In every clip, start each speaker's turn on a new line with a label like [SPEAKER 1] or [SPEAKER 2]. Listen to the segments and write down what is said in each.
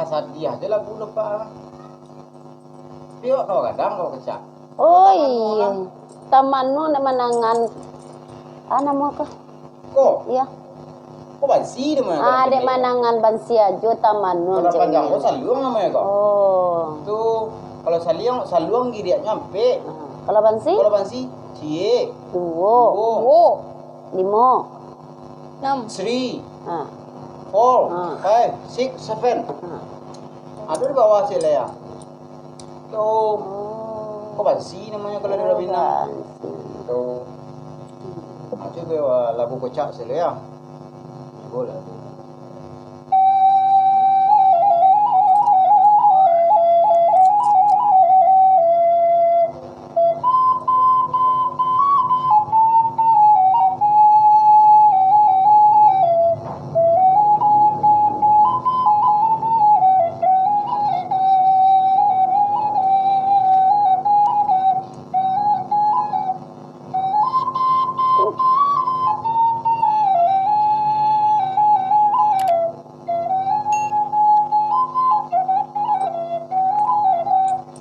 [SPEAKER 1] sadia aja lagu lupa. Piok kau kadang kau kecak.
[SPEAKER 2] Oh iya. Tamanmu na manangan. Ano mo ka?
[SPEAKER 1] Kok?
[SPEAKER 2] Iya.
[SPEAKER 1] Kok bansi namanya?
[SPEAKER 2] Ah, dek manangan bansi aja tamanmu.
[SPEAKER 1] Kalau panjang kok saluang namanya kok.
[SPEAKER 2] Oh.
[SPEAKER 1] Tuh kalau saluang dia nyampe.
[SPEAKER 2] Kalau bansi?
[SPEAKER 1] Kalau bansi cie.
[SPEAKER 2] Dua. Lima.
[SPEAKER 3] 6.
[SPEAKER 1] 3,
[SPEAKER 2] Ah.
[SPEAKER 1] 4, 5, 6, 7. Ada di bawah sih ya. Tuh. Kok bansi namanya kalau di Rabina? Tuh. Aja gue lagu kocak sih ya. Boleh.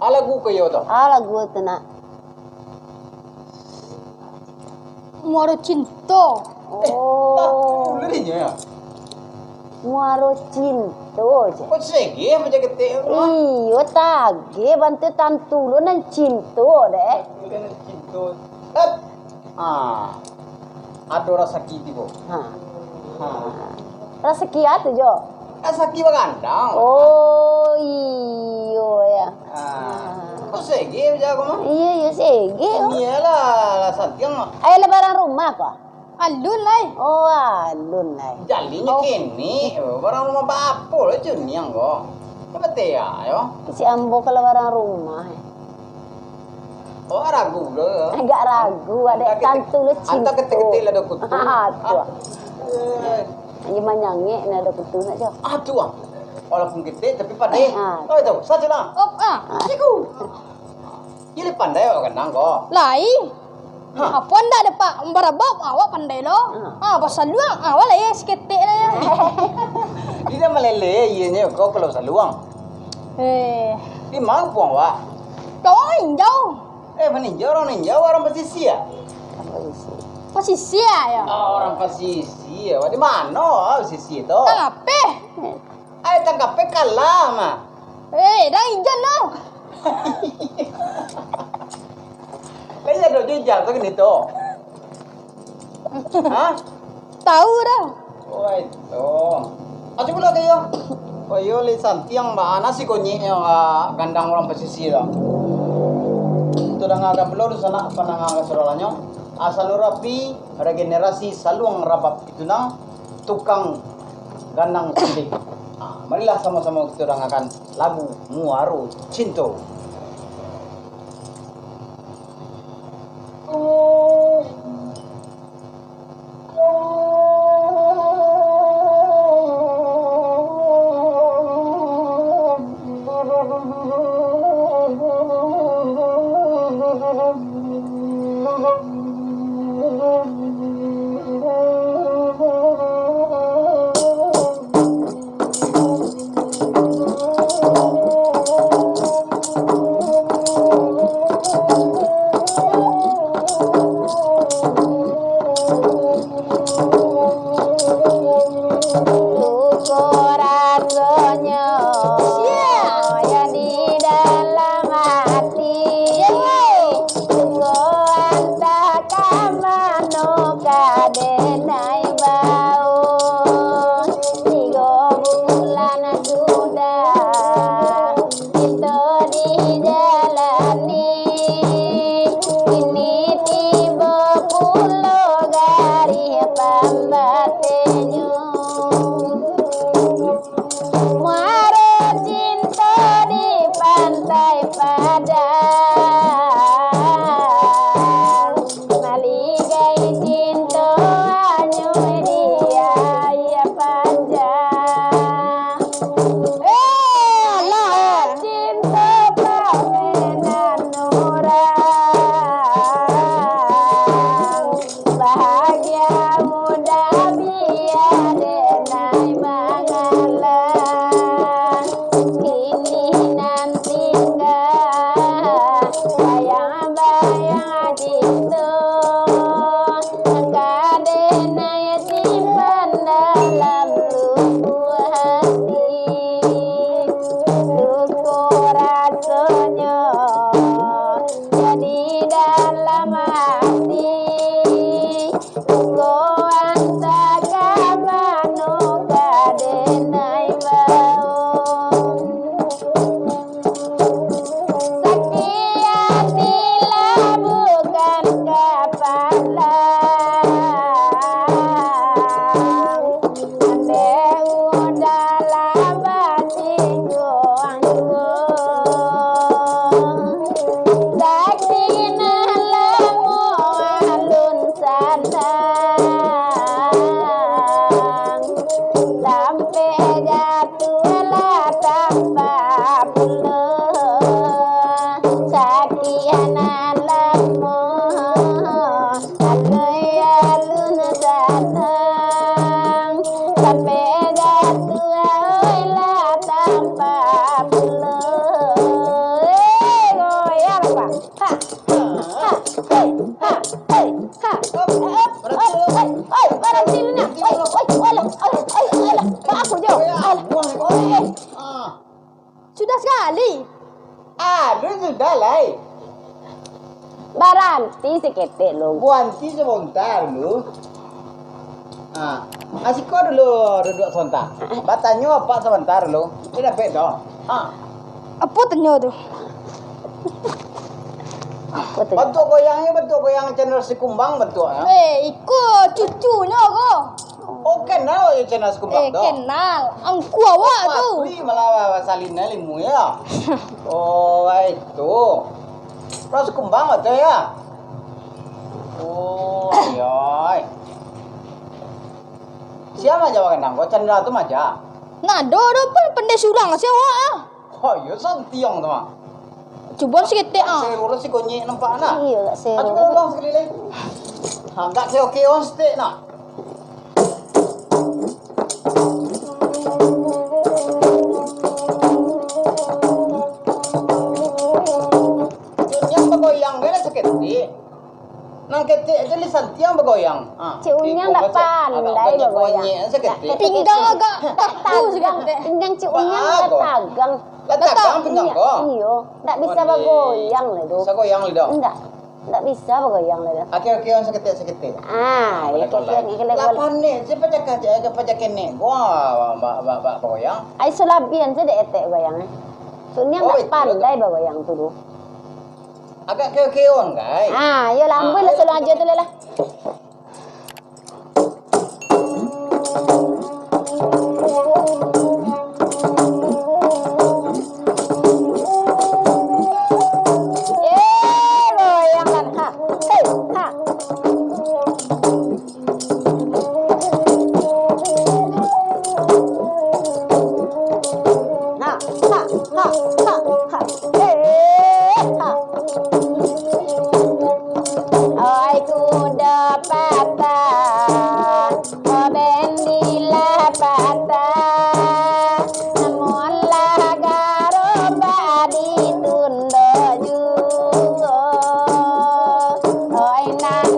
[SPEAKER 1] Lagu kayo to?
[SPEAKER 2] Lagu itu nak.
[SPEAKER 3] Muaro cinta.
[SPEAKER 2] Oh.
[SPEAKER 1] Lirinya ya?
[SPEAKER 2] Muaro cinta.
[SPEAKER 1] Kok segi macam ketik?
[SPEAKER 2] Iyo tage bantu tantulo ng cinta deh.
[SPEAKER 1] Cinta. Ada rasa kiti po.
[SPEAKER 2] Rasa kia tu jo.
[SPEAKER 1] Rasa kiti bagandang.
[SPEAKER 2] Oh iyo ya.
[SPEAKER 1] Kok segi macam aku mah?
[SPEAKER 2] Iya sige.
[SPEAKER 1] Iyalah, satyang.
[SPEAKER 2] Ay lebaran rumah kok.
[SPEAKER 3] Alun lai.
[SPEAKER 2] Oh alun lai.
[SPEAKER 1] Jalinya kini, barang rumah bapak lah juniang kok. Apa teh ya?
[SPEAKER 2] Si ambo ke lebaran rumah.
[SPEAKER 1] Oh ragu loh.
[SPEAKER 2] Agak ragu ada tantu lu cinta.
[SPEAKER 1] Anta ketik-ketik lah dokut.
[SPEAKER 2] Tuh. Ini manyange na ada kutu nak jo.
[SPEAKER 1] Tuh. Walaupun ketik tapi pandai. Oh itu, saja lah.
[SPEAKER 3] Op
[SPEAKER 1] Ciku. Ini pandai orang kenang kok.
[SPEAKER 3] Lai. Apa anda ada pak barabab awak pandai lo. Pasal luang awak lah ya seketik lah ya.
[SPEAKER 1] Dia meleleh ianya kau kalau saluang. Di mana puang wak?
[SPEAKER 3] Kau ninjau.
[SPEAKER 1] Meninjau orang pesisir ya?
[SPEAKER 3] Posisi ya.
[SPEAKER 1] Orang pesisir ya. Di mana pesisir itu?
[SPEAKER 3] Tangape.
[SPEAKER 1] Tangkap kalah mah.
[SPEAKER 3] Dah ijan lo.
[SPEAKER 1] Lấy ra rồi chứ chẳng có cái này to. Hah?
[SPEAKER 3] Tahu dah.
[SPEAKER 1] Ôi to. Aja pula kayo. Oh yo lisan tiang ba nasi konyi yang gandang orang pesisir lah. Itu dah ngaga belur sana panang sorolanyo. Asal rapi regenerasi saluang rabap itu nang tukang gandang cilik. Marilah sama-sama kita dengarkan lagu Muaro Cinta.
[SPEAKER 2] ha, hei, ha, berhenti lu nak. Alah, Pak aku jauh.
[SPEAKER 1] Buang kau.
[SPEAKER 3] Sudah sekali.
[SPEAKER 1] Lu sudah lah.
[SPEAKER 2] Berhenti sikit lu.
[SPEAKER 1] Buanti sebentar lu. Asik kau dulu duduk sebentar. Batanya apa sebentar lu? Ini dapat dah.
[SPEAKER 3] Apa tanya tu?
[SPEAKER 2] Betul.
[SPEAKER 1] Bentuk goyang channel si kumbang bentuk ya.
[SPEAKER 3] Ikut cucunya kau.
[SPEAKER 1] Oh kenal ya channel si kumbang dah.
[SPEAKER 3] Kenal. Angku awak tu.
[SPEAKER 1] Wih malah salina limu ya. Oh itu. Terus kumbang betul ya. Oh iya. Siapa aja makan kau channel tu aja.
[SPEAKER 3] Nah, do pandai surang si awak.
[SPEAKER 1] Oh iya santiang tu mah.
[SPEAKER 3] Cuba sikit
[SPEAKER 1] Saya urus si konyek nampak nak.
[SPEAKER 2] Iya, tak seru.
[SPEAKER 1] Aku kalau ulang sekali lagi. Tak saya okey on stick nak. Yang bergoyang kan seketik. Nang ketik aja lisan tiang bergoyang.
[SPEAKER 2] Cik Unyang tak pandai bergoyang.
[SPEAKER 1] Seketik.
[SPEAKER 3] Pinggang agak tahu
[SPEAKER 2] Tagang.
[SPEAKER 3] sikit.
[SPEAKER 2] Pinggang Cik Unyang tak tagang.
[SPEAKER 1] Letakkan pinggang kau.
[SPEAKER 2] Iya, tak bisa bergoyang lah tu.
[SPEAKER 1] Bisa goyang lidah.
[SPEAKER 2] Tak bisa bergoyang lah tu.
[SPEAKER 1] Okey on seketik.
[SPEAKER 2] Ya kena
[SPEAKER 1] Lapan ni, siapa cakap kene? Wah, bak goyang.
[SPEAKER 2] ai sulabian je dek etek goyang. Unyang
[SPEAKER 1] Oh,
[SPEAKER 2] tak
[SPEAKER 1] itu
[SPEAKER 2] pandai bergoyang tu tu.
[SPEAKER 1] Agak keon guys.
[SPEAKER 2] Ya lambai lah selalu aja tu lah. Goyang kan ha. Hei, ha. Ha. Ha. Oi kuda patah, bendilah patah, namun garo badi tundo juga. Oi nak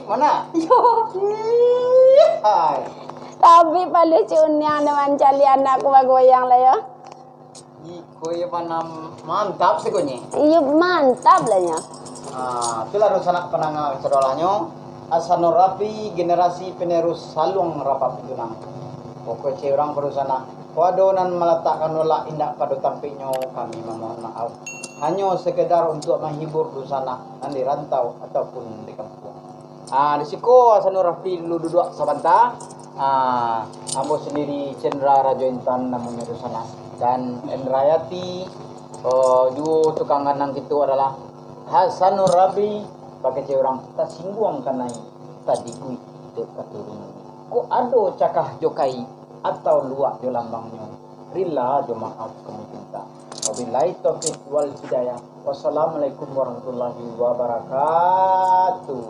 [SPEAKER 1] mana?
[SPEAKER 3] Yo.
[SPEAKER 1] Hai.
[SPEAKER 2] Tapi palucunya naman cali anak ko magoyang lah ya.
[SPEAKER 1] Iko ya mana mantap sih kunyi.
[SPEAKER 2] Iya mantap lah ya.
[SPEAKER 1] Itulah sanak penangga sekolahnya. Asano rapi generasi penerus salung rapap itu nang. Pokoknya orang perusana. Wadonan meletakkan nolak indak pada tampiknya kami memohon maaf. Hanya sekedar untuk menghibur di sana, di rantau ataupun di kampung. Di siku asano rapi dulu duduk sabanta. Ambo sendiri Cendra Rajo Intan namanya di sana. Dan Endrayati juga tukang ganang itu adalah Hasanur Rabi pakai orang kita singgung karena tadi kui keturun ko ado cakah jokai atau luak jo lambangnya rila jo maaf kami minta wabillahi taufiq wal hidayah wassalamualaikum warahmatullahi wabarakatuh.